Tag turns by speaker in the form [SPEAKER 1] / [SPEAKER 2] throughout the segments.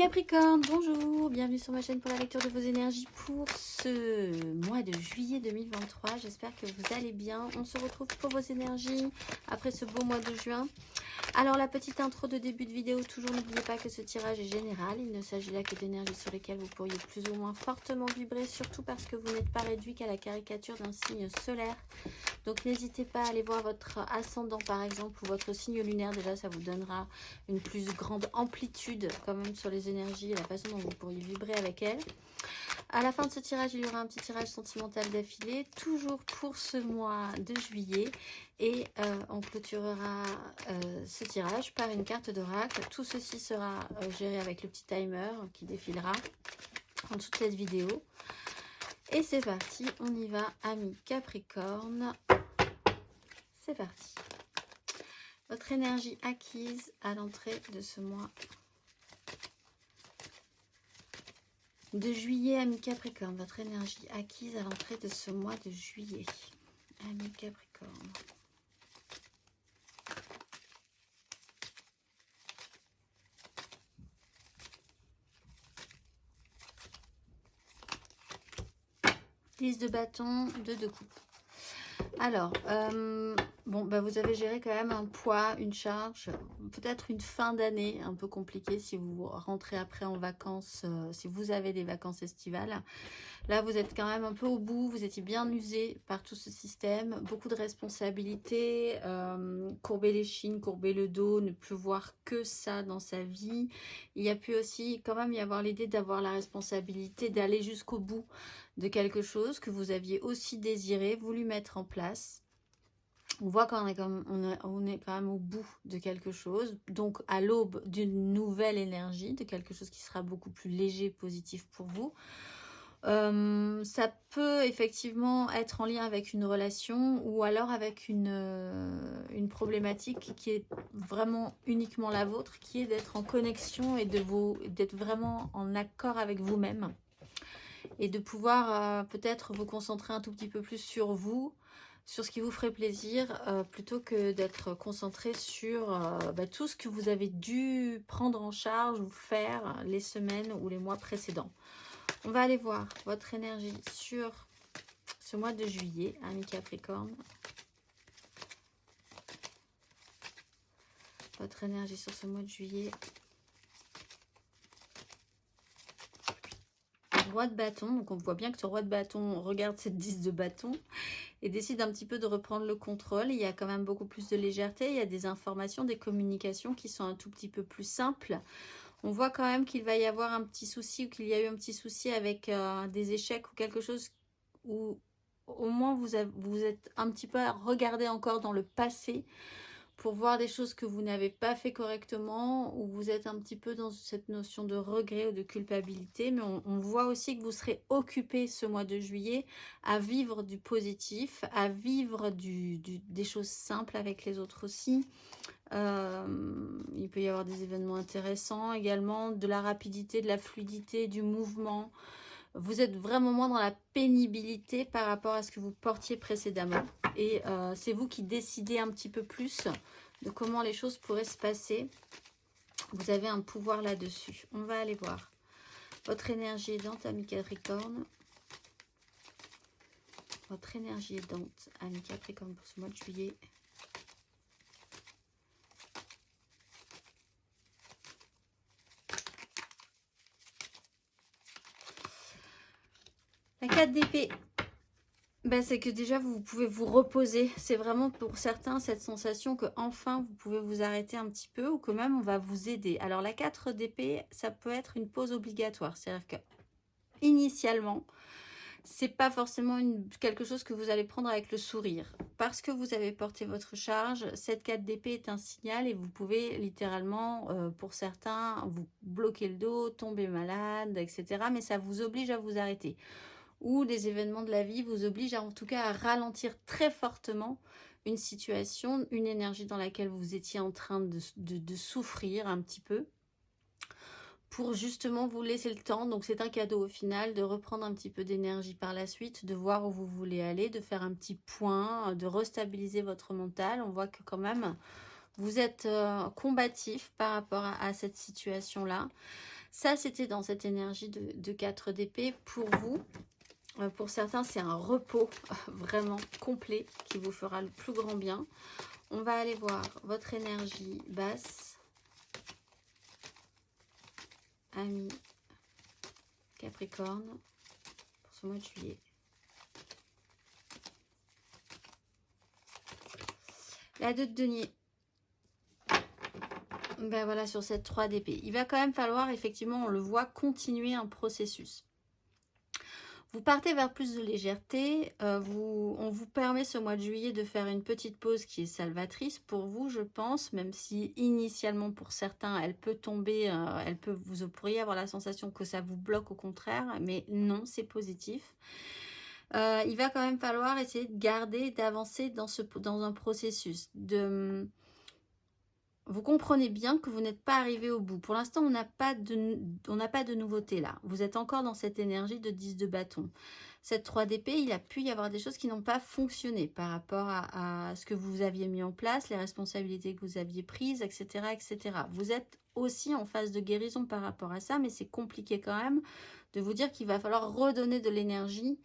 [SPEAKER 1] Capricorne, bonjour, bienvenue sur ma chaîne pour la lecture de vos énergies pour ce mois de juillet 2023. J'espère que vous allez bien. On se retrouve pour vos énergies après ce beau mois de juin. Alors la petite intro de début de vidéo, toujours n'oubliez pas que ce tirage est général. Il ne s'agit là que d'énergies sur lesquelles vous pourriez plus ou moins fortement vibrer, surtout parce que vous n'êtes pas réduit qu'à la caricature d'un signe solaire. Donc n'hésitez pas à aller voir votre ascendant par exemple ou votre signe lunaire. Déjà ça vous donnera une plus grande amplitude quand même sur les énergies et la façon dont vous pourriez vibrer avec elles. À la fin de ce tirage, il y aura un petit tirage sentimental d'affilée, toujours pour ce mois de juillet. Et on clôturera ce tirage par une carte d'oracle. Tout ceci sera géré avec le petit timer qui défilera en dessous de cette vidéo. Et c'est parti, on y va, amis Capricorne. C'est parti. Votre énergie acquise à l'entrée de ce mois de juillet, amis Capricorne. Votre énergie acquise à l'entrée de ce mois de juillet, amis Capricorne. Liste de bâtons, de coupe. Alors, bon, bah vous avez géré quand même un poids, une charge, peut-être une fin d'année un peu compliquée si vous rentrez après en vacances, si vous avez des vacances estivales. Là, vous êtes quand même un peu au bout, vous étiez bien usé par tout ce système, beaucoup de responsabilités, courber les chines, courber le dos, ne plus voir que ça dans sa vie. Il y a pu aussi quand même y avoir l'idée d'avoir la responsabilité d'aller jusqu'au bout de quelque chose que vous aviez aussi désiré, voulu mettre en place. On voit qu'on est, on est quand même au bout de quelque chose, donc à l'aube d'une nouvelle énergie, de quelque chose qui sera beaucoup plus léger, positif pour vous. Ça peut effectivement être en lien avec une relation ou alors avec une problématique qui est vraiment uniquement la vôtre, qui est d'être en connexion et d'être vraiment en accord avec vous-même. Et de pouvoir peut-être vous concentrer un tout petit peu plus sur vous, sur ce qui vous ferait plaisir, plutôt que d'être concentré sur tout ce que vous avez dû prendre en charge ou faire les semaines ou les mois précédents. On va aller voir votre énergie sur ce mois de juillet, amis Capricorne. Votre énergie sur ce mois de juillet. Roi de bâton, donc on voit bien que ce roi de bâton regarde cette 10 de bâton et décide un petit peu de reprendre le contrôle. Il y a quand même beaucoup plus de légèreté, il y a des informations, des communications qui sont un tout petit peu plus simples. On voit quand même qu'il va y avoir un petit souci ou qu'il y a eu un petit souci avec des échecs ou quelque chose où au moins vous êtes un petit peu à regarder encore dans le passé pour voir des choses que vous n'avez pas fait correctement, ou vous êtes un petit peu dans cette notion de regret ou de culpabilité, mais on voit aussi que vous serez occupé ce mois de juillet à vivre du positif, à vivre des choses simples avec les autres aussi. Il peut y avoir des événements intéressants également, de la rapidité, de la fluidité, du mouvement. Vous êtes vraiment moins dans la pénibilité par rapport à ce que vous portiez précédemment. Et c'est vous qui décidez un petit peu plus de comment les choses pourraient se passer. Vous avez un pouvoir là-dessus. On va aller voir. Votre énergie aidante, amis Capricorne. Votre énergie aidante, amis Capricorne, pour ce mois de juillet. La 4 d'épée, c'est que déjà vous pouvez vous reposer. C'est vraiment pour certains cette sensation que enfin vous pouvez vous arrêter un petit peu ou que même on va vous aider. Alors la 4 d'épée, ça peut être une pause obligatoire. C'est-à-dire que initialement, c'est pas forcément quelque chose que vous allez prendre avec le sourire. Parce que vous avez porté votre charge, cette 4 d'épée est un signal et vous pouvez littéralement, pour certains, vous bloquer le dos, tomber malade, etc. Mais ça vous oblige à vous arrêter. Ou les événements de la vie vous obligent en tout cas à ralentir très fortement une situation, une énergie dans laquelle vous étiez en train de souffrir un petit peu, pour justement vous laisser le temps. Donc c'est un cadeau au final de reprendre un petit peu d'énergie par la suite, de voir où vous voulez aller, de faire un petit point, de restabiliser votre mental. On voit que quand même vous êtes combatif par rapport à cette situation-là. Ça, c'était dans cette énergie de 4 d'épée. Pour vous, pour certains, c'est un repos vraiment complet qui vous fera le plus grand bien. On va aller voir votre énergie basse. Amis Capricorne, pour ce mois de juillet. La 2 de denier. Ben voilà, sur cette 3 d'épée. Il va quand même falloir, effectivement, on le voit, continuer un processus. Vous partez vers plus de légèreté. On vous permet ce mois de juillet de faire une petite pause qui est salvatrice pour vous, je pense, même si initialement pour certains, elle peut tomber, vous pourriez avoir la sensation que ça vous bloque au contraire, mais non, c'est positif. Il va quand même falloir essayer de garder, d'avancer dans un processus. Vous comprenez bien que vous n'êtes pas arrivé au bout. Pour l'instant, on n'a pas de nouveauté là. Vous êtes encore dans cette énergie de 10 de bâton. Cette 3 d'épée, il a pu y avoir des choses qui n'ont pas fonctionné par rapport à ce que vous aviez mis en place, les responsabilités que vous aviez prises, etc., etc. Vous êtes aussi en phase de guérison par rapport à ça, mais c'est compliqué quand même de vous dire qu'il va falloir redonner de l'énergie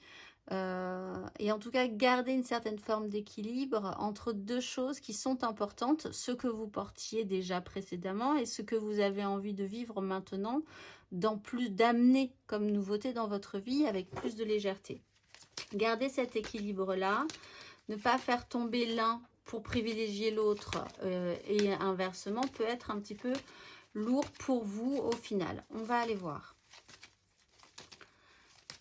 [SPEAKER 1] et en tout cas garder une certaine forme d'équilibre entre deux choses qui sont importantes, ce que vous portiez déjà précédemment et ce que vous avez envie de vivre maintenant, d'amener comme nouveauté dans votre vie avec plus de légèreté. Gardez cet équilibre là, ne pas faire tomber l'un pour privilégier l'autre et inversement peut être un petit peu lourd pour vous au final. On va aller voir.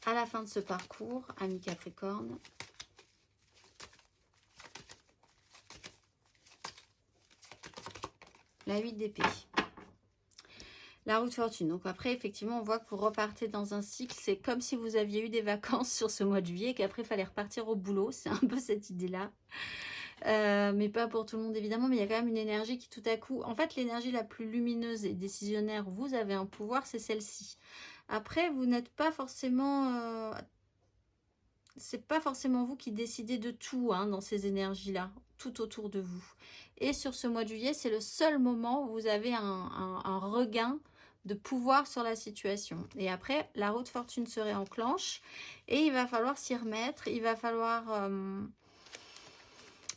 [SPEAKER 1] À la fin de ce parcours, amis Capricorne, la 8 d'épée, la roue de fortune. Donc après, effectivement, on voit que vous repartez dans un cycle. C'est comme si vous aviez eu des vacances sur ce mois de juillet et qu'après, il fallait repartir au boulot. C'est un peu cette idée-là. Mais pas pour tout le monde, évidemment. Mais il y a quand même une énergie qui, tout à coup... En fait, l'énergie la plus lumineuse et décisionnaire où vous avez un pouvoir, c'est celle-ci. Après, vous n'êtes pas forcément... c'est pas forcément vous qui décidez de tout dans ces énergies-là, tout autour de vous. Et sur ce mois de juillet, c'est le seul moment où vous avez un regain de pouvoir sur la situation. Et après, la roue de fortune se réenclenche et il va falloir s'y remettre. Il va falloir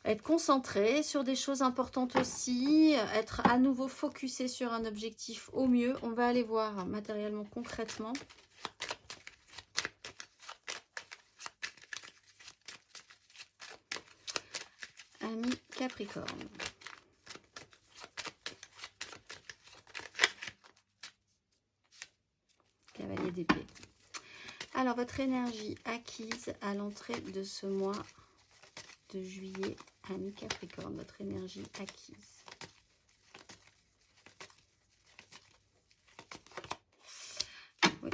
[SPEAKER 1] être concentré sur des choses importantes aussi, être à nouveau focusé sur un objectif au mieux. On va aller voir matériellement, concrètement. Amis Capricorne. Cavalier d'épée. Alors, votre énergie acquise à l'entrée de ce mois de juillet, amis Capricorne, votre énergie acquise. Oui.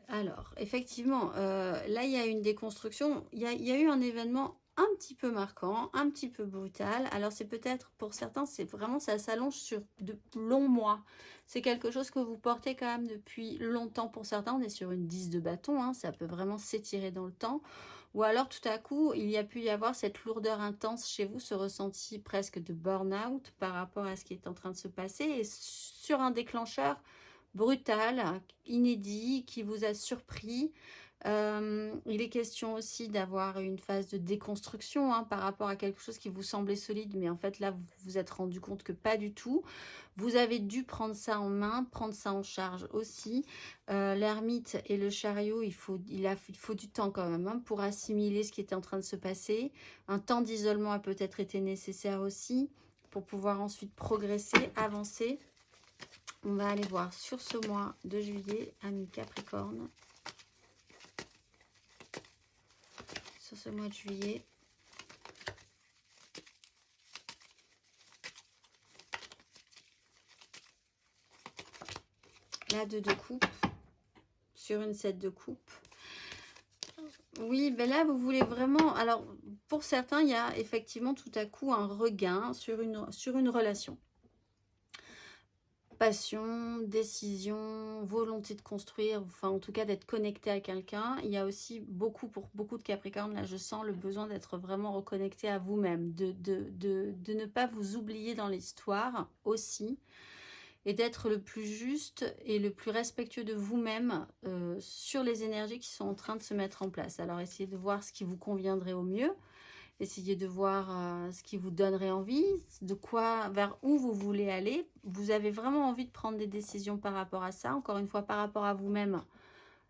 [SPEAKER 1] Alors, effectivement, là, il y a une déconstruction. Il y a eu un événement un petit peu marquant, un petit peu brutal. Alors c'est peut-être, pour certains, c'est vraiment, ça s'allonge sur de longs mois. C'est quelque chose que vous portez quand même depuis longtemps pour certains. On est sur une 10 de bâton, ça peut vraiment s'étirer dans le temps. Ou alors tout à coup, il y a pu y avoir cette lourdeur intense chez vous, ce ressenti presque de burn-out par rapport à ce qui est en train de se passer. Et sur un déclencheur brutal, inédit, qui vous a surpris. Il est question aussi d'avoir une phase de déconstruction par rapport à quelque chose qui vous semblait solide, mais en fait là vous vous êtes rendu compte que pas du tout. Vous avez dû prendre ça en main, prendre ça en charge aussi. L'ermite et le chariot, il faut du temps quand même pour assimiler ce qui était en train de se passer. Un temps d'isolement a peut-être été nécessaire aussi pour pouvoir ensuite progresser, avancer. On va aller voir sur ce mois de juillet, amis Capricorne. Sur ce mois de juillet. La 2 de coupe. Sur une 7 de coupe. Oui, ben là, vous voulez vraiment... Alors, pour certains, il y a effectivement tout à coup un regain sur une relation. Passion, décision, volonté de construire, enfin en tout cas d'être connecté à quelqu'un. Il y a aussi pour beaucoup de Capricorne, là je sens le besoin d'être vraiment reconnecté à vous-même, de ne pas vous oublier dans l'histoire aussi. et d'être le plus juste et le plus respectueux de vous-même sur les énergies qui sont en train de se mettre en place. Alors essayez de voir ce qui vous conviendrait au mieux. Essayez de voir ce qui vous donnerait envie, vers où vous voulez aller. Vous avez vraiment envie de prendre des décisions par rapport à ça, encore une fois par rapport à vous-même,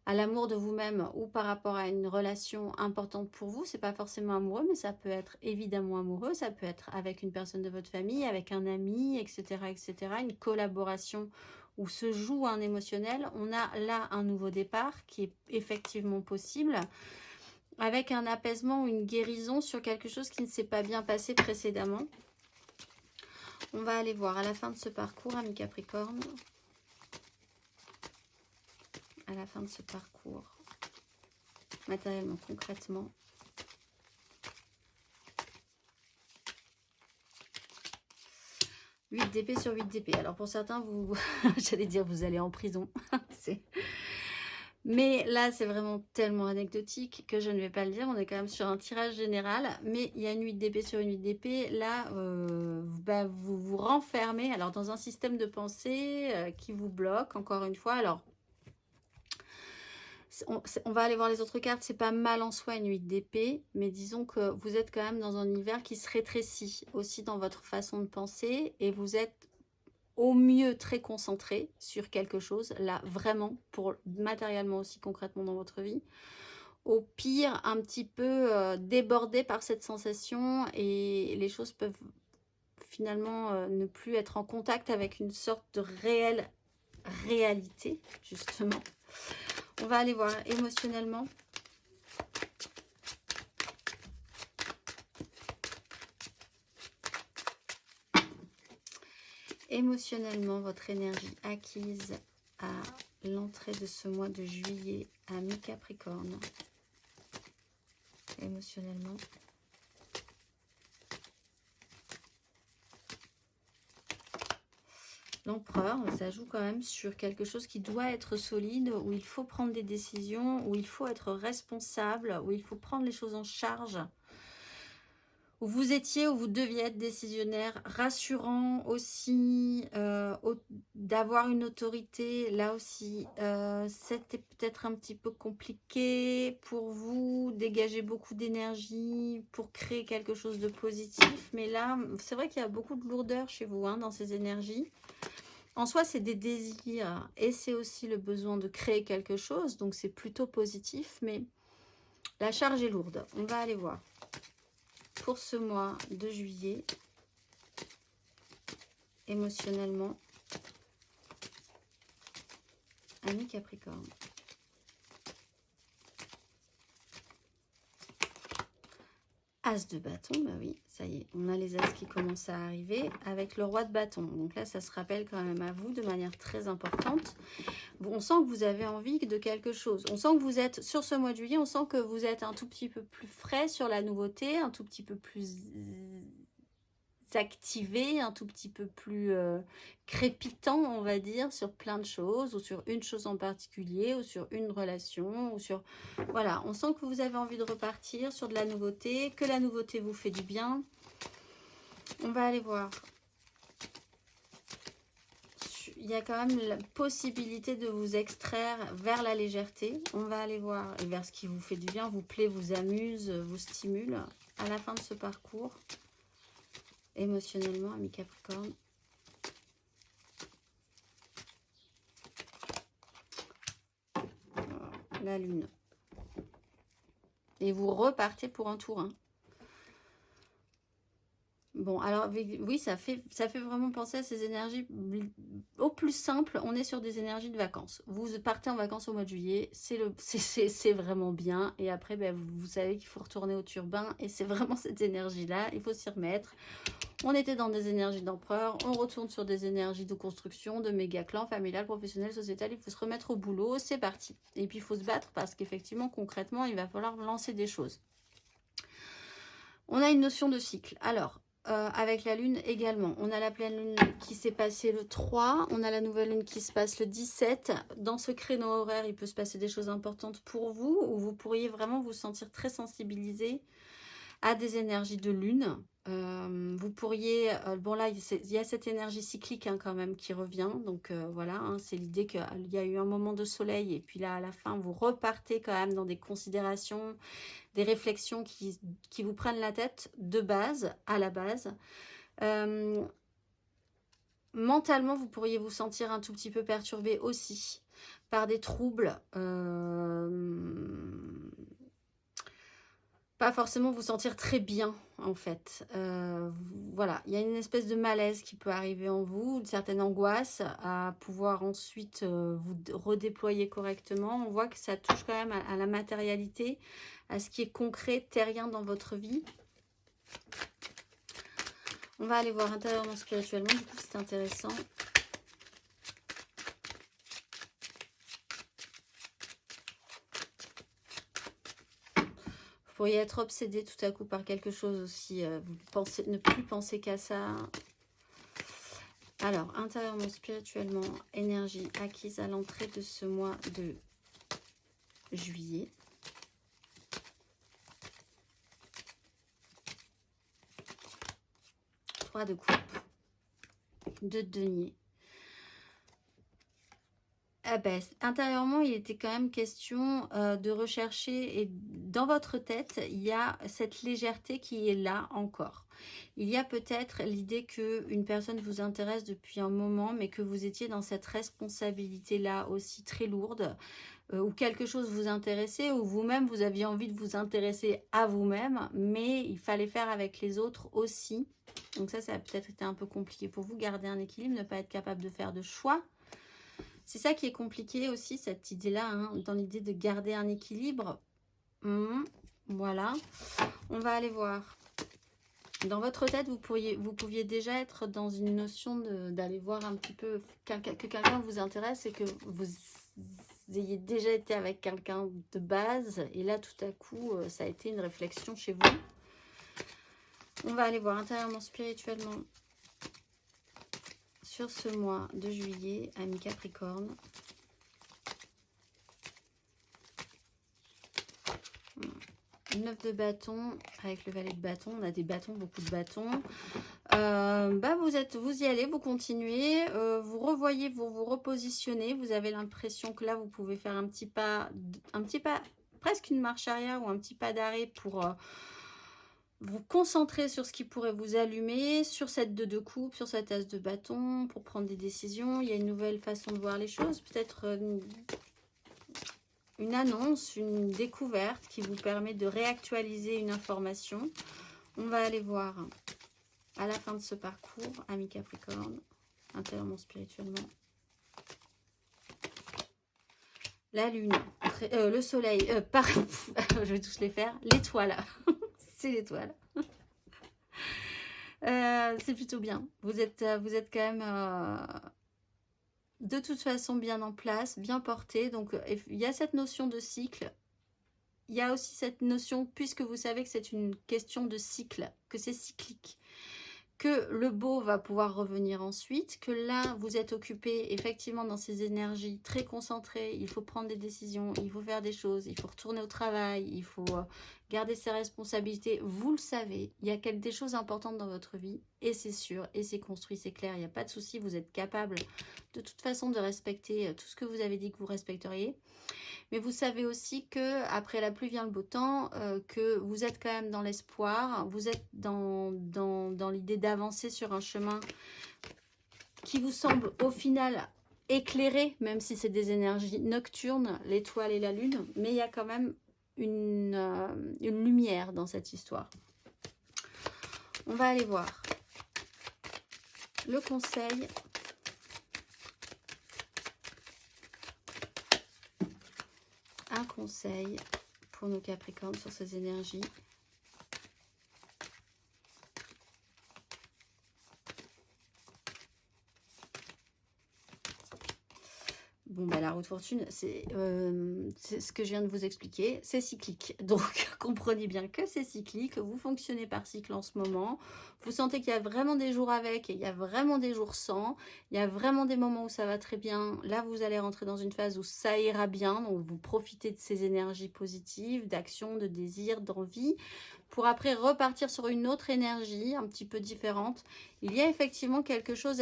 [SPEAKER 1] à l'amour de vous-même ou par rapport à une relation importante pour vous. C'est pas forcément amoureux, mais ça peut être évidemment amoureux, ça peut être avec une personne de votre famille, avec un ami, etc., etc., une collaboration où se joue un émotionnel. On a là un nouveau départ qui est effectivement possible, avec un apaisement ou une guérison sur quelque chose qui ne s'est pas bien passé précédemment. On va aller voir à la fin de ce parcours, amis Capricorne. À la fin de ce parcours, matériellement, concrètement. « 8 d'épée sur 8 d'épée. » Alors pour certains, vous, j'allais dire, vous allez en prison. Mais là, c'est vraiment tellement anecdotique que je ne vais pas le dire. On est quand même sur un tirage général. Mais il y a une 8 d'épée sur une 8 d'épée. Là, vous vous renfermez alors, dans un système de pensée qui vous bloque, encore une fois. Alors, on va aller voir les autres cartes. C'est pas mal en soi une 8 d'épée. Mais disons que vous êtes quand même dans un univers qui se rétrécit aussi dans votre façon de penser. Et vous êtes au mieux très concentré sur quelque chose, là vraiment, pour matériellement aussi concrètement dans votre vie. Au pire, un petit peu débordé par cette sensation et les choses peuvent finalement ne plus être en contact avec une sorte de réelle réalité, justement. On va aller voir émotionnellement. Émotionnellement, votre énergie acquise à l'entrée de ce mois de juillet à mi-Capricorne. Émotionnellement. L'empereur, ça joue quand même sur quelque chose qui doit être solide, où il faut prendre des décisions, où il faut être responsable, où il faut prendre les choses en charge. Où vous étiez, où vous deviez être décisionnaire, rassurant aussi, d'avoir une autorité, là aussi, c'était peut-être un petit peu compliqué pour vous, dégager beaucoup d'énergie pour créer quelque chose de positif, mais là, c'est vrai qu'il y a beaucoup de lourdeur chez vous dans ces énergies. En soi, c'est des désirs et c'est aussi le besoin de créer quelque chose, donc c'est plutôt positif, mais la charge est lourde. On va aller voir. Pour ce mois de juillet, émotionnellement, ami Capricorne. As de bâton, bah oui, ça y est, on a les as qui commencent à arriver avec le roi de bâton. Donc là, ça se rappelle quand même à vous de manière très importante. On sent que vous avez envie de quelque chose. On sent que vous êtes, sur ce mois de juillet, on sent que vous êtes un tout petit peu plus frais sur la nouveauté, un tout petit peu plus activé, un tout petit peu plus crépitant, on va dire, sur plein de choses, ou sur une chose en particulier, ou sur une relation, ou sur... Voilà, on sent que vous avez envie de repartir sur de la nouveauté, que la nouveauté vous fait du bien. On va aller voir. Il y a quand même la possibilité de vous extraire vers la légèreté. On va aller voir, et vers ce qui vous fait du bien, vous plaît, vous amuse, vous stimule. À la fin de ce parcours, émotionnellement, ami Capricorne. La lune. Et vous repartez pour un tour. Bon, alors oui, ça fait vraiment penser à ces énergies. Au plus simple, on est sur des énergies de vacances. Vous partez en vacances au mois de juillet, c'est vraiment bien. Et après, ben, vous savez qu'il faut retourner au turbin. Et c'est vraiment cette énergie-là, il faut s'y remettre. On était dans des énergies d'empereur, on retourne sur des énergies de construction, de méga clan, familial, professionnel, sociétal. Il faut se remettre au boulot, c'est parti. Et puis il faut se battre parce qu'effectivement, concrètement, il va falloir lancer des choses. On a une notion de cycle. Alors, avec la lune également. On a la pleine lune qui s'est passée le 3. On a la nouvelle lune qui se passe le 17. Dans ce créneau horaire, il peut se passer des choses importantes pour vous, où vous pourriez vraiment vous sentir très sensibilisé à des énergies de lune. Vous pourriez, bon là, il y a cette énergie cyclique hein, quand même qui revient. Donc voilà, hein, c'est l'idée qu'il y a eu un moment de soleil et puis là, à la fin, vous repartez quand même dans des considérations, des réflexions qui vous prennent la tête de base, à la base. Mentalement, vous pourriez vous sentir un tout petit peu perturbé aussi par des troubles. Pas forcément vous sentir très bien, en fait. Voilà, il y a une espèce de malaise qui peut arriver en vous, une certaine angoisse à pouvoir ensuite vous redéployer correctement. On voit que ça touche quand même à la matérialité, à ce qui est concret, terrien dans votre vie. On va aller voir intérieurement, spirituellement, du coup c'est intéressant. Vous pourriez être obsédé tout à coup par quelque chose aussi. Vous pensez, ne plus penser qu'à ça. Alors, intérieurement, spirituellement, énergie acquise à l'entrée de ce mois de juillet. De coupe, de denier. Ah ben, intérieurement, il était quand même question de rechercher, et dans votre tête, il y a cette légèreté qui est là encore. Il y a peut-être l'idée qu'une personne vous intéresse depuis un moment, mais que vous étiez dans cette responsabilité-là aussi très lourde, ou quelque chose vous intéressait, ou vous-même, vous aviez envie de vous intéresser à vous-même, mais il fallait faire avec les autres aussi. Donc ça a peut-être été un peu compliqué pour vous, garder un équilibre, ne pas être capable de faire de choix. C'est ça qui est compliqué aussi, cette idée-là, hein, dans l'idée de garder un équilibre. Voilà. On va aller voir. Dans votre tête, vous pouviez déjà être dans une notion d'aller voir un petit peu que quelqu'un vous intéresse et que vous ayez déjà été avec quelqu'un de base. Et là, tout à coup, ça a été une réflexion chez vous. On va aller voir intérieurement, spirituellement, sur ce mois de juillet, ami Capricorne. Une 9 de bâton avec le valet de bâton. On a des bâtons, beaucoup de bâtons. Vous y allez, vous continuez, vous revoyez, vous repositionnez. Vous avez l'impression que là, vous pouvez faire un petit pas, presque une marche arrière ou un petit pas d'arrêt pour vous concentrer sur ce qui pourrait vous allumer, sur cette 2 de coupe, sur cette as de bâton, pour prendre des décisions. Il y a une nouvelle façon de voir les choses, peut-être une annonce, une découverte qui vous permet de réactualiser une information. On va aller voir à la fin de ce parcours, ami Capricorne, intérieurement, spirituellement. La lune, le soleil, je vais tous les faire, l'étoile. C'est l'étoile. C'est plutôt bien. Vous êtes quand même de toute façon bien en place, bien porté. Donc il y a cette notion de cycle. Il y a aussi cette notion, puisque vous savez que c'est une question de cycle, que c'est cyclique, que le beau va pouvoir revenir ensuite, que là vous êtes occupé effectivement dans ces énergies très concentrées, il faut prendre des décisions, il faut faire des choses, il faut retourner au travail, il faut garder ses responsabilités. Vous le savez, il y a des choses importantes dans votre vie et c'est sûr, et c'est construit, c'est clair, il n'y a pas de souci, vous êtes capable de toute façon de respecter tout ce que vous avez dit que vous respecteriez. Mais vous savez aussi que après la pluie vient le beau temps, que vous êtes quand même dans l'espoir, vous êtes dans l'idée d'avancer sur un chemin qui vous semble au final éclairé, même si c'est des énergies nocturnes, l'étoile et la lune, mais il y a quand même une lumière dans cette histoire. On va aller voir le conseil. Un conseil pour nos Capricornes sur ces énergies. Bon, bah, la roue de fortune, c'est ce que je viens de vous expliquer. C'est cyclique. Donc, comprenez bien que c'est cyclique. Vous fonctionnez par cycle en ce moment. Vous sentez qu'il y a vraiment des jours avec et il y a vraiment des jours sans. Il y a vraiment des moments où ça va très bien. Là, vous allez rentrer dans une phase où ça ira bien. Donc, vous profitez de ces énergies positives, d'action, de désir, d'envie. pour après repartir sur une autre énergie un petit peu différente. Il y a effectivement quelque chose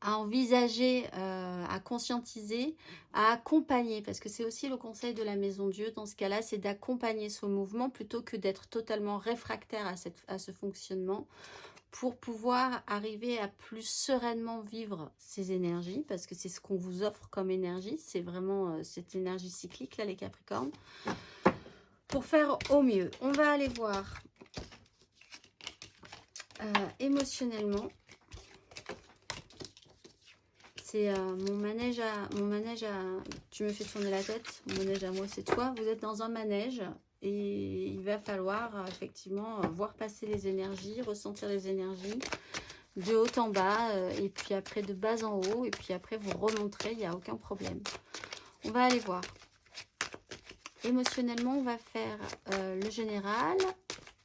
[SPEAKER 1] à envisager, à conscientiser, à accompagner, parce que c'est aussi le conseil de la Maison Dieu dans ce cas-là, c'est d'accompagner ce mouvement plutôt que d'être totalement réfractaire à ce fonctionnement, pour pouvoir arriver à plus sereinement vivre ces énergies, parce que c'est ce qu'on vous offre comme énergie, c'est vraiment cette énergie cyclique là, les Capricornes, pour faire au mieux. On va aller voir émotionnellement. C'est mon manège à... Tu me fais tourner la tête. Mon manège à moi, c'est toi. Vous êtes dans un manège et il va falloir effectivement voir passer les énergies, ressentir les énergies de haut en bas et puis après de bas en haut. Et puis après, vous remonterez, il n'y a aucun problème. On va aller voir. Émotionnellement, on va faire le général,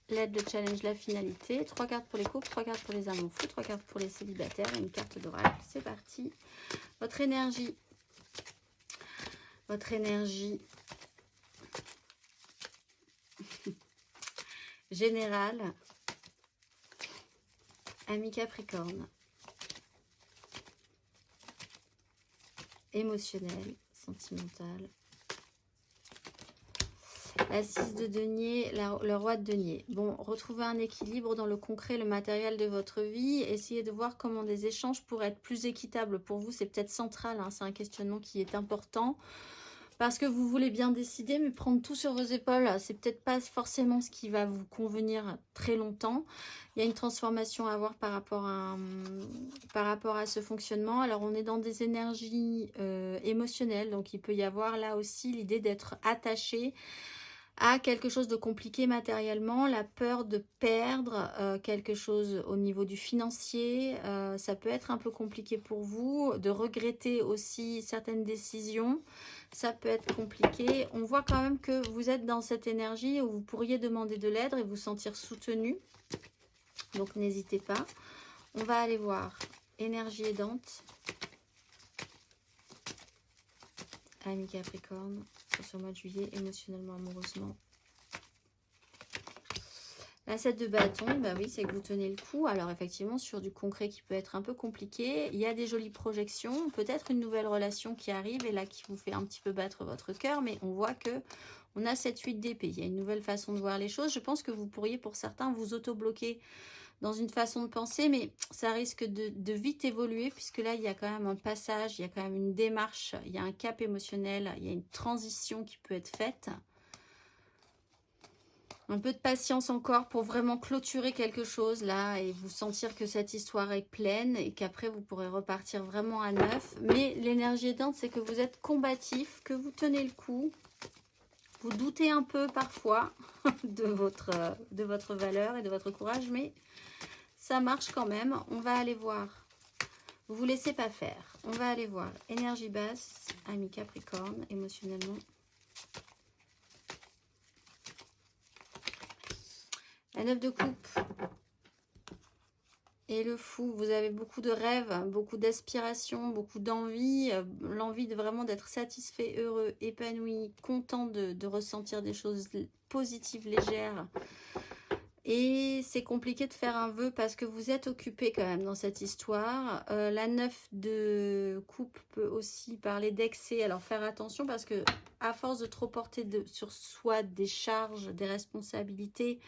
[SPEAKER 1] l'aide, le challenge, la finalité. 3 cartes pour les couples, 3 cartes pour les amours fous, 3 cartes pour les célibataires et une carte d'oracle. C'est parti. Votre énergie générale, ami Capricorne, émotionnelle, sentimentale. La 6 de denier, le roi de denier. Bon, retrouvez un équilibre dans le concret, le matériel de votre vie. Essayez de voir comment des échanges pourraient être plus équitables pour vous. C'est peut-être central, hein, c'est un questionnement qui est important. Parce que vous voulez bien décider, mais prendre tout sur vos épaules, c'est peut-être pas forcément ce qui va vous convenir très longtemps. Il y a une transformation à avoir par rapport à ce fonctionnement. Alors, on est dans des énergies émotionnelles. Donc, il peut y avoir là aussi l'idée d'être attaché à quelque chose de compliqué matériellement, la peur de perdre quelque chose au niveau du financier, ça peut être un peu compliqué pour vous, de regretter aussi certaines décisions, ça peut être compliqué. On voit quand même que vous êtes dans cette énergie où vous pourriez demander de l'aide et vous sentir soutenu, donc n'hésitez pas. On va aller voir énergie aidante, ami Capricorne, sur ce mois de juillet, émotionnellement, amoureusement. La 7 de bâton, bah oui, c'est que vous tenez le coup. Alors effectivement, sur du concret qui peut être un peu compliqué, il y a des jolies projections, peut-être une nouvelle relation qui arrive et là qui vous fait un petit peu battre votre cœur, mais on voit que on a cette 8 d'épée. Il y a une nouvelle façon de voir les choses. Je pense que vous pourriez pour certains vous auto-bloquer dans une façon de penser, mais ça risque de vite évoluer puisque là, il y a quand même un passage, il y a quand même une démarche, il y a un cap émotionnel, il y a une transition qui peut être faite. Un peu de patience encore pour vraiment clôturer quelque chose là et vous sentir que cette histoire est pleine et qu'après vous pourrez repartir vraiment à neuf. Mais l'énergie aidante, c'est que vous êtes combatif, que vous tenez le coup. Vous doutez un peu parfois de votre valeur et de votre courage, mais ça marche quand même. On va aller voir. Vous vous laissez pas faire. On va aller voir. Énergie basse, ami Capricorne, émotionnellement. La 9 de coupe et le fou. Vous avez beaucoup de rêves, beaucoup d'aspirations, beaucoup d'envie. L'envie de vraiment d'être satisfait, heureux, épanoui, content de ressentir des choses positives, légères. Et c'est compliqué de faire un vœu parce que vous êtes occupé quand même dans cette histoire. La 9 de coupe peut aussi parler d'excès. Alors faire attention parce que à force de trop porter sur soi des charges, des responsabilités,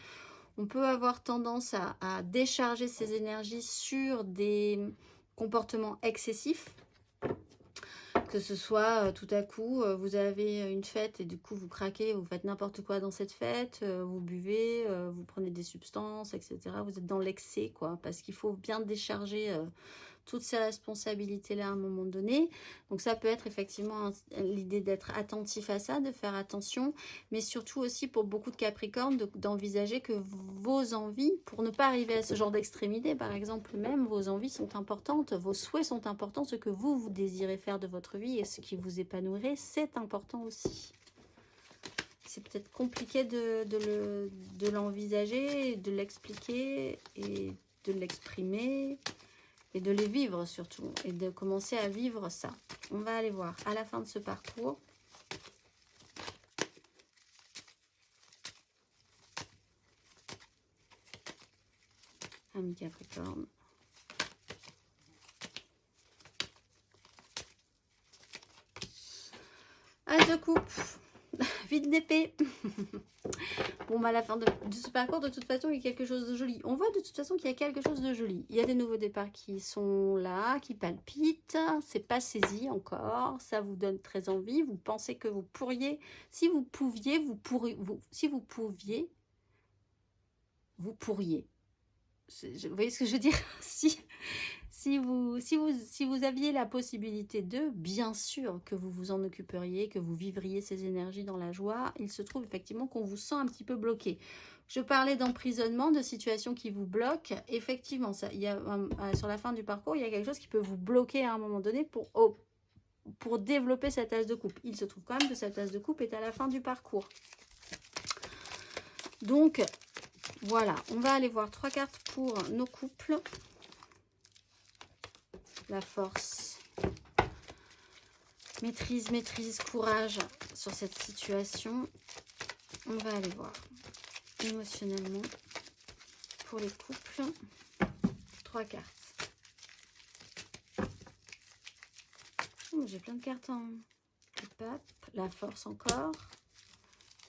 [SPEAKER 1] on peut avoir tendance à décharger ses énergies sur des comportements excessifs. Que ce soit tout à coup, vous avez une fête et du coup vous craquez, vous faites n'importe quoi dans cette fête, vous buvez, vous prenez des substances, etc. Vous êtes dans l'excès, quoi, parce qu'il faut bien décharger toutes ces responsabilités-là à un moment donné. Donc ça peut être effectivement l'idée d'être attentif à ça, de faire attention, mais surtout aussi pour beaucoup de Capricornes, d'envisager que vos envies, pour ne pas arriver à ce genre d'extrémité, par exemple, même vos envies sont importantes, vos souhaits sont importants, ce que vous désirez faire de votre vie et ce qui vous épanouirait, c'est important aussi. C'est peut-être compliqué de l'envisager, de l'expliquer et de l'exprimer. Et de les vivre surtout, et de commencer à vivre ça. On va aller voir à la fin de ce parcours. Ami Capricorne. As de coupe. Vide d'épée. Bon, bah, à la fin de ce parcours, de toute façon, il y a quelque chose de joli. On voit de toute façon qu'il y a quelque chose de joli. Il y a des nouveaux départs qui sont là, qui palpitent. C'est pas saisi encore. Ça vous donne très envie. Vous pensez que vous pourriez, si vous pouviez, si vous pouviez, vous pourriez. Vous voyez ce que je veux dire? Si vous aviez la possibilité de, bien sûr que vous vous en occuperiez, que vous vivriez ces énergies dans la joie, il se trouve effectivement qu'on vous sent un petit peu bloqué. Je parlais d'emprisonnement, de situations qui vous bloquent. Effectivement, ça, il y a, sur la fin du parcours, il y a quelque chose qui peut vous bloquer à un moment donné pour développer cette as de coupe. Il se trouve quand même que cette as de coupe est à la fin du parcours. Donc, voilà, on va aller voir 3 cartes pour nos couples. La force, maîtrise, courage sur cette situation. On va aller voir émotionnellement pour les couples. 3 cartes. Oh, j'ai plein de cartes en pape. La force encore.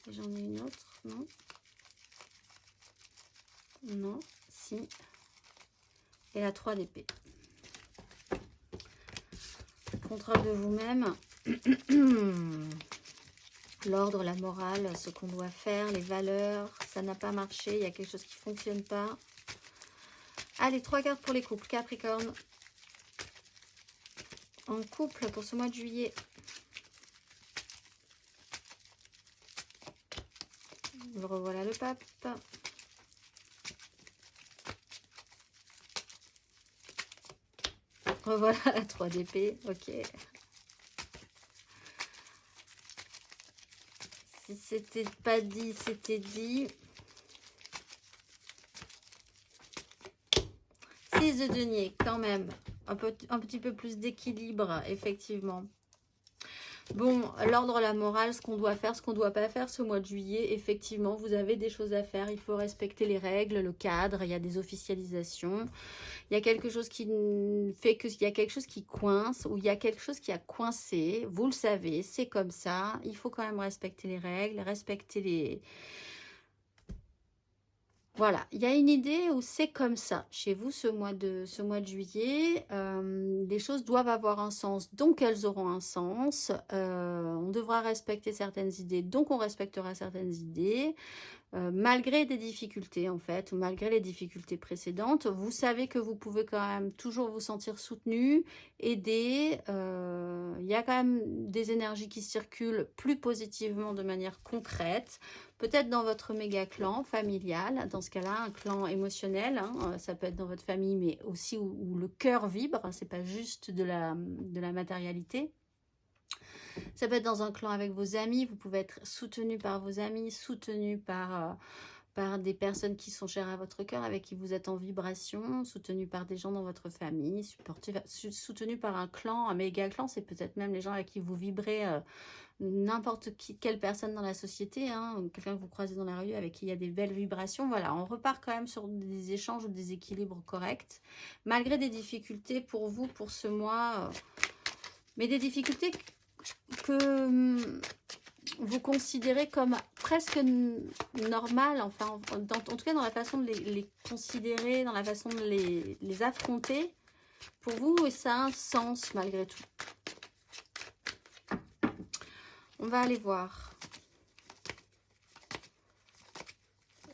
[SPEAKER 1] Et j'en ai une autre, non? Non, si. Et la 3 d'épée. Contrôle de vous-même, l'ordre, la morale, ce qu'on doit faire, les valeurs, ça n'a pas marché, il y a quelque chose qui ne fonctionne pas. Allez, 3 cartes pour les couples. Capricorne, en couple pour ce mois de juillet. Revoilà le pape. Revoilà la 3 d'épée, ok. Si c'était pas dit, c'était dit. 6 de denier, quand même. Un petit peu plus d'équilibre, effectivement. Bon, l'ordre, la morale, ce qu'on doit faire, ce qu'on ne doit pas faire ce mois de juillet, effectivement, vous avez des choses à faire. Il faut respecter les règles, le cadre, il y a des officialisations. Il y a quelque chose qui fait qu'il y a quelque chose qui coince ou il y a quelque chose qui a coincé. Vous le savez, c'est comme ça. Il faut quand même respecter les règles, respecter les... Voilà, il y a une idée où c'est comme ça. Chez vous, ce mois de juillet, les choses doivent avoir un sens, donc elles auront un sens. On devra respecter certaines idées, donc on respectera certaines idées. Malgré des difficultés en fait, ou malgré les difficultés précédentes, vous savez que vous pouvez quand même toujours vous sentir soutenu, aidé. Il y a quand même des énergies qui circulent plus positivement de manière concrète, peut-être dans votre méga clan familial, dans ce cas-là, un clan émotionnel, hein, ça peut être dans votre famille, mais aussi où le cœur vibre, hein, c'est pas juste de la matérialité. Ça peut être dans un clan avec vos amis, vous pouvez être soutenu par vos amis, soutenu par des personnes qui sont chères à votre cœur, avec qui vous êtes en vibration, soutenu par des gens dans votre famille, soutenu par un clan, un méga clan, c'est peut-être même les gens avec qui vous vibrez, n'importe quelle personne dans la société, hein, quelqu'un que vous croisez dans la rue avec qui il y a des belles vibrations. Voilà, on repart quand même sur des échanges ou des équilibres corrects, malgré des difficultés pour vous, pour ce mois, mais des difficultés que vous considérez comme presque normales, enfin, en tout cas dans la façon de les considérer, dans la façon de les affronter, pour vous, et ça a un sens malgré tout. On va aller voir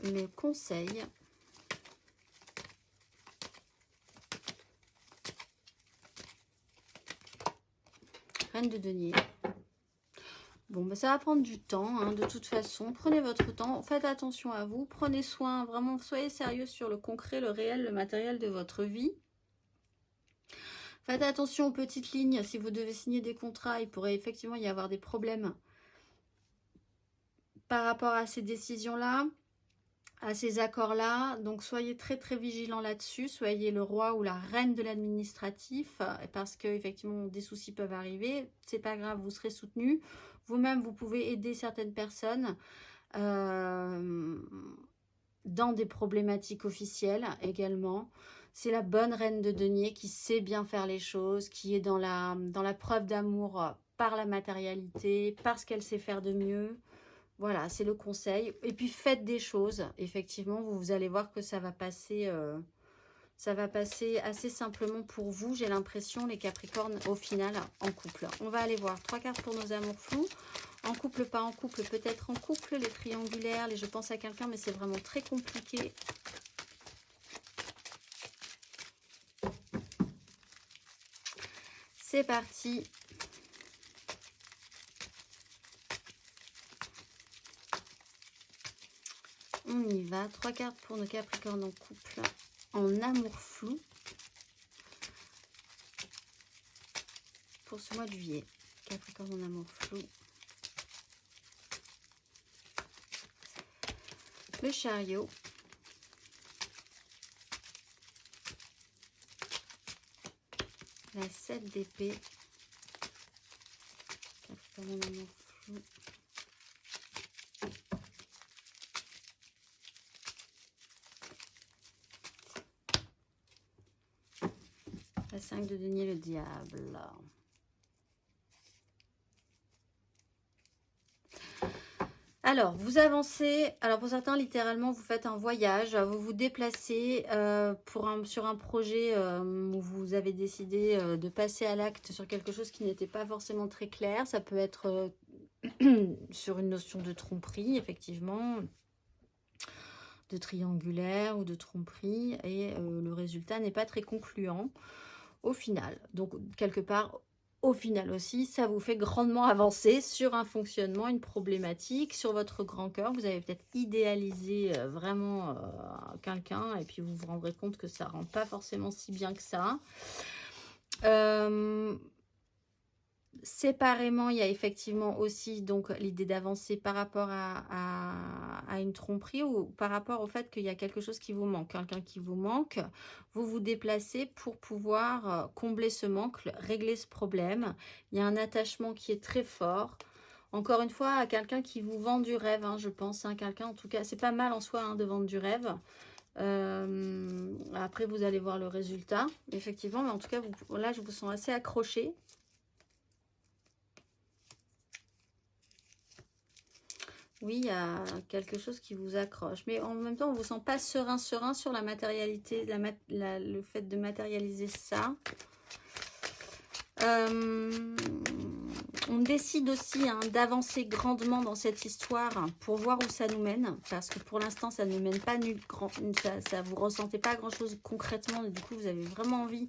[SPEAKER 1] les conseils. Reine de denier. Bon, bah, ça va prendre du temps, hein, de toute façon. Prenez votre temps, faites attention à vous, prenez soin, vraiment, soyez sérieux sur le concret, le réel, le matériel de votre vie. Faites attention aux petites lignes. Si vous devez signer des contrats, il pourrait effectivement y avoir des problèmes par rapport à ces décisions-là, à ces accords-là. Donc, soyez très, très vigilants là-dessus. Soyez le roi ou la reine de l'administratif, parce que effectivement des soucis peuvent arriver. C'est pas grave, vous serez soutenu. Vous-même, vous pouvez aider certaines personnes. dans des problématiques officielles également. C'est la bonne reine de denier qui sait bien faire les choses, qui est dans la preuve d'amour par la matérialité, parce qu'elle sait faire de mieux. Voilà, c'est le conseil. Et puis faites des choses. Effectivement, vous allez voir que ça va passer assez simplement pour vous. J'ai l'impression, les Capricornes, au final, en couple. On va aller voir 3 cartes pour nos amours flous. En couple, pas en couple, peut-être en couple, les triangulaires, les je pense à quelqu'un, mais c'est vraiment très compliqué. C'est parti. On y va. 3 cartes pour nos Capricornes en couple, en amour flou. Pour ce mois de juillet. Capricorne en amour flou. Le chariot. La 7 d'épée. Capricorne en amour flou. La 5 de denier, le diable. Alors, vous avancez. Alors, pour certains, littéralement, vous faites un voyage. Vous vous déplacez sur un projet où vous avez décidé de passer à l'acte sur quelque chose qui n'était pas forcément très clair. Ça peut être sur une notion de tromperie, effectivement, de triangulaire ou de tromperie. Et le résultat n'est pas très concluant au final. Donc, quelque part, au final aussi, ça vous fait grandement avancer sur un fonctionnement, une problématique, sur votre grand cœur. Vous avez peut-être idéalisé vraiment quelqu'un et puis vous vous rendrez compte que ça ne rend pas forcément si bien que ça. Séparément, il y a effectivement aussi donc l'idée d'avancer par rapport à une tromperie ou par rapport au fait qu'il y a quelque chose qui vous manque, quelqu'un qui vous manque. Vous vous déplacez pour pouvoir combler ce manque, régler ce problème. Il y a un attachement qui est très fort. Encore une fois, à quelqu'un qui vous vend du rêve, hein, je pense. Hein, quelqu'un, en tout cas, c'est pas mal en soi hein, de vendre du rêve. Après, vous allez voir le résultat, effectivement. Mais en tout cas, là, je vous sens assez accroché. Oui, il y a quelque chose qui vous accroche. Mais en même temps, on ne vous sent pas serein sur la matérialité, le fait de matérialiser ça. On décide aussi hein, d'avancer grandement dans cette histoire pour voir où ça nous mène. Parce que pour l'instant, ça ne mène pas ça vous ressentez pas grand-chose concrètement. Et du coup, vous avez vraiment envie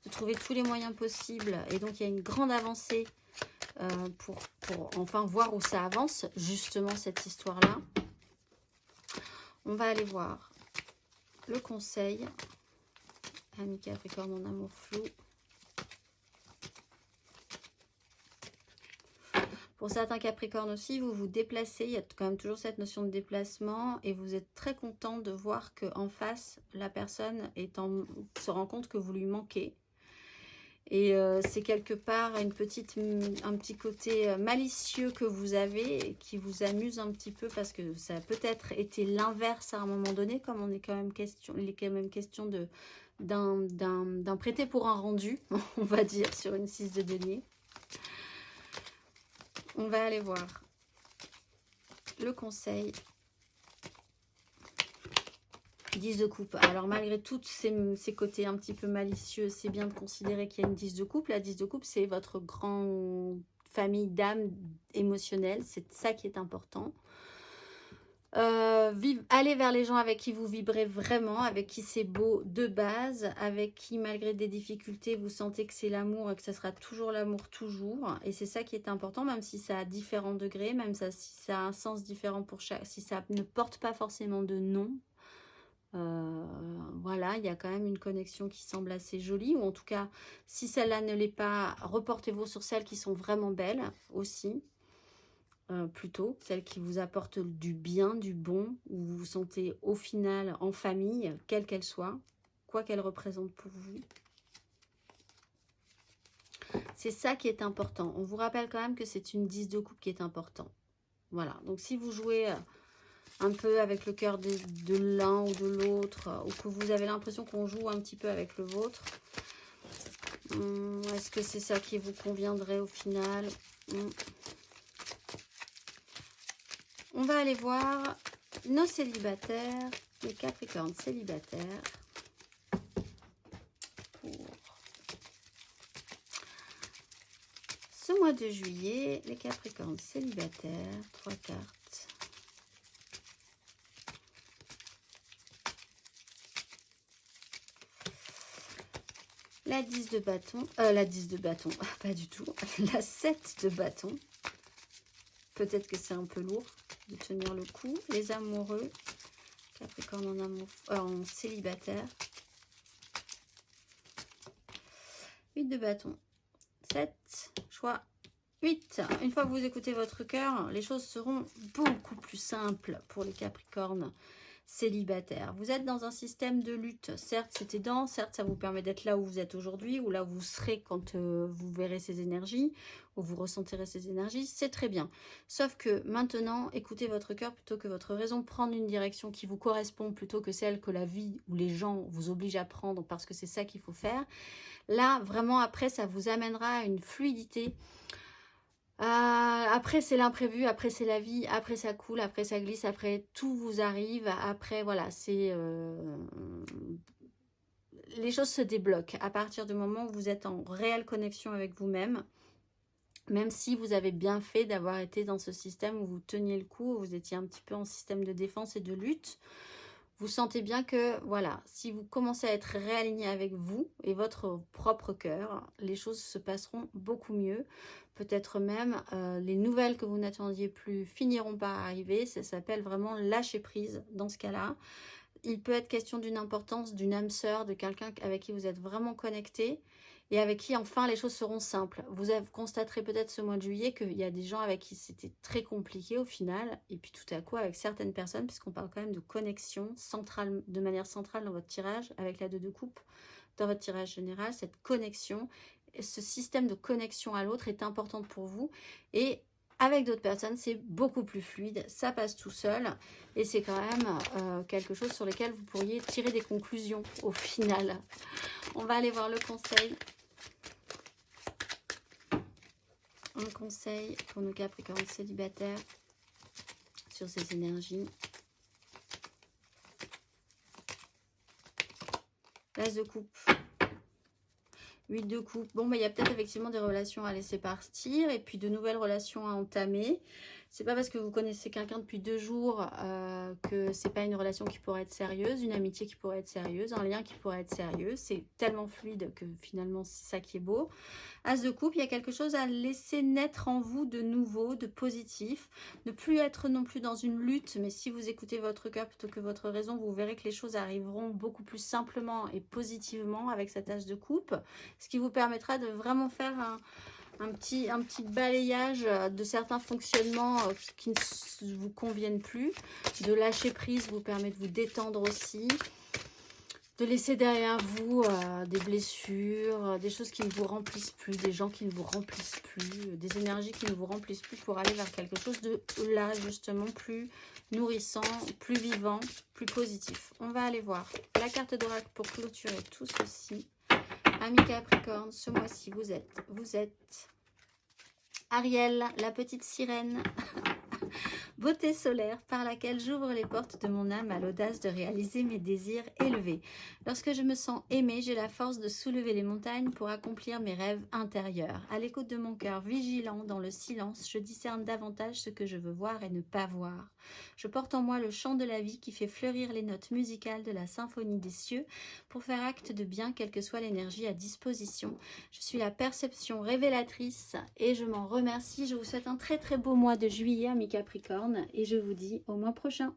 [SPEAKER 1] de trouver tous les moyens possibles. Et donc, il y a une grande avancée. Pour enfin voir où ça avance, justement, cette histoire-là. On va aller voir le conseil. Ami Capricorne en amour flou. Pour certains Capricornes aussi, vous vous déplacez. Il y a quand même toujours cette notion de déplacement. Et vous êtes très content de voir qu'en face, la personne se rend compte que vous lui manquez. Et c'est quelque part un petit côté malicieux que vous avez et qui vous amuse un petit peu parce que ça a peut-être été l'inverse à un moment donné, comme il est quand même question d'un prêté pour un rendu, on va dire, sur une 6 de denier. On va aller voir le conseil. 10 de coupe. Alors malgré tous ces côtés un petit peu malicieux, c'est bien de considérer qu'il y a une 10 de coupe. La 10 de coupe, c'est votre grande famille d'âme émotionnelle. C'est ça qui est important. Allez vers les gens avec qui vous vibrez vraiment, avec qui c'est beau de base, avec qui malgré des difficultés, vous sentez que c'est l'amour et que ça sera toujours l'amour toujours. Et c'est ça qui est important, même si ça a différents degrés, même si ça a un sens différent pour chaque, si ça ne porte pas forcément de nom. Voilà, il y a quand même une connexion qui semble assez jolie, ou en tout cas, si celle-là ne l'est pas, reportez-vous sur celles qui sont vraiment belles aussi, plutôt, celles qui vous apportent du bien, du bon, où vous vous sentez au final en famille, quelle qu'elle soit, quoi qu'elle représente pour vous. C'est ça qui est important. On vous rappelle quand même que c'est une 10 de coupe qui est important. Voilà, donc si vous jouez un peu avec le cœur de l'un ou de l'autre, ou que vous avez l'impression qu'on joue un petit peu avec le vôtre. Est-ce que c'est ça qui vous conviendrait au final? On va aller voir nos célibataires, les Capricornes célibataires, pour ce mois de juillet. Les Capricornes célibataires, 3 cartes. La 10 de bâton, la 10 de bâton, pas du tout, la 7 de bâton. Peut-être que c'est un peu lourd de tenir le coup. Les amoureux, Capricorne en amour, en célibataire. 8 de bâton, 7, choix 8. Une fois que vous écoutez votre cœur, les choses seront beaucoup plus simples pour les Capricornes célibataires. Vous êtes dans un système de lutte. Certes, c'est aidant. Certes, ça vous permet d'être là où vous êtes aujourd'hui ou là où vous serez quand vous verrez ces énergies ou vous ressentirez ces énergies. C'est très bien. Sauf que maintenant, écoutez votre cœur plutôt que votre raison. Prendre une direction qui vous correspond plutôt que celle que la vie ou les gens vous obligent à prendre parce que c'est ça qu'il faut faire. Là, vraiment, après, ça vous amènera à une fluidité. Après, c'est l'imprévu, après, c'est la vie, après, ça coule, après, ça glisse, après, tout vous arrive. Après, voilà, c'est... les choses se débloquent à partir du moment où vous êtes en réelle connexion avec vous-même. Même si vous avez bien fait d'avoir été dans ce système où vous teniez le coup, où vous étiez un petit peu en système de défense et de lutte. Vous sentez bien que, voilà, si vous commencez à être réaligné avec vous et votre propre cœur, les choses se passeront beaucoup mieux. Peut-être même les nouvelles que vous n'attendiez plus finiront par arriver. Ça s'appelle vraiment lâcher prise dans ce cas-là. Il peut être question d'une importance, d'une âme sœur, de quelqu'un avec qui vous êtes vraiment connecté et avec qui enfin les choses seront simples. Vous constaterez peut-être ce mois de juillet qu'il y a des gens avec qui c'était très compliqué au final, et puis tout à coup avec certaines personnes, puisqu'on parle quand même de connexion centrale, de manière centrale dans votre tirage, avec la 2 de coupe, dans votre tirage général, cette connexion, ce système de connexion à l'autre est important pour vous, et avec d'autres personnes, c'est beaucoup plus fluide, ça passe tout seul, et c'est quand même quelque chose sur lequel vous pourriez tirer des conclusions au final. On va aller voir le conseil. Un conseil pour nos Capricornes célibataires sur ces énergies. L'As de coupe. 8 de coupe. Bon, bah, il y a peut-être effectivement des relations à laisser partir et puis de nouvelles relations à entamer. C'est pas parce que vous connaissez quelqu'un depuis 2 jours que c'est pas une relation qui pourrait être sérieuse, une amitié qui pourrait être sérieuse, un lien qui pourrait être sérieux. C'est tellement fluide que finalement c'est ça qui est beau. As de coupe, il y a quelque chose à laisser naître en vous de nouveau, de positif. Ne plus être non plus dans une lutte, mais si vous écoutez votre cœur plutôt que votre raison, vous verrez que les choses arriveront beaucoup plus simplement et positivement avec cette as de coupe. Ce qui vous permettra de vraiment faire un petit balayage de certains fonctionnements qui ne vous conviennent plus. De lâcher prise vous permet de vous détendre aussi. De laisser derrière vous des blessures, des choses qui ne vous remplissent plus, des gens qui ne vous remplissent plus, des énergies qui ne vous remplissent plus pour aller vers quelque chose de là justement plus nourrissant, plus vivant, plus positif. On va aller voir la carte d'oracle pour clôturer tout ceci. Amis Capricorne, ce mois-ci vous êtes Ariel, la petite sirène. Beauté solaire par laquelle j'ouvre les portes de mon âme à l'audace de réaliser mes désirs élevés. Lorsque je me sens aimée, j'ai la force de soulever les montagnes pour accomplir mes rêves intérieurs. À l'écoute de mon cœur vigilant dans le silence, je discerne davantage ce que je veux voir et ne pas voir. Je porte en moi le chant de la vie qui fait fleurir les notes musicales de la symphonie des cieux pour faire acte de bien quelle que soit l'énergie à disposition. Je suis la perception révélatrice et je m'en remercie. Je vous souhaite un très très beau mois de juillet, amis Capricorne, et je vous dis au mois prochain.